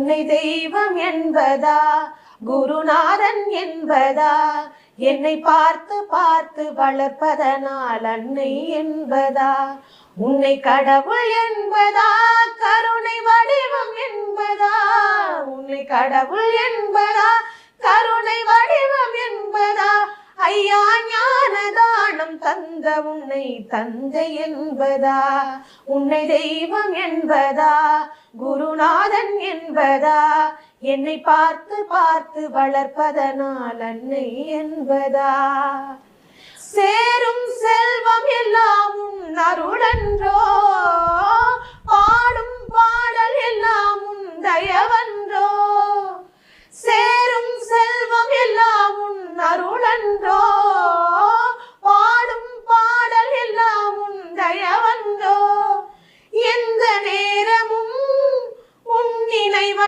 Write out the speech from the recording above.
உன்னை தெய்வம் என்பதா குருநாதன் என்பதா என்னை பார்த்து பார்த்து வளர்ப்பதனால் அன்னை என்பதா உன்னை கடவுள் என்பதா கருணை வடிவம் என்பதா உன்னை கடவுள் என்பதா கருணை வடிவம் என்பதா ஐயா ஞான தானம் தந்த உன்னை தந்தை என்பதா உன்னை தெய்வம் என்பதா குருநாதன் என்பதா என்னை பார்த்து பார்த்து வளர்ப்பதனால் அன்னை என்பதா சேரும் செல்வம் எல்லாம் உன் அருளன்றோ பாடும் பாடல் எல்லாம் உன் தயவன்றோ சேரும் செல்வம் எல்லாம் உன் அருளன்றோ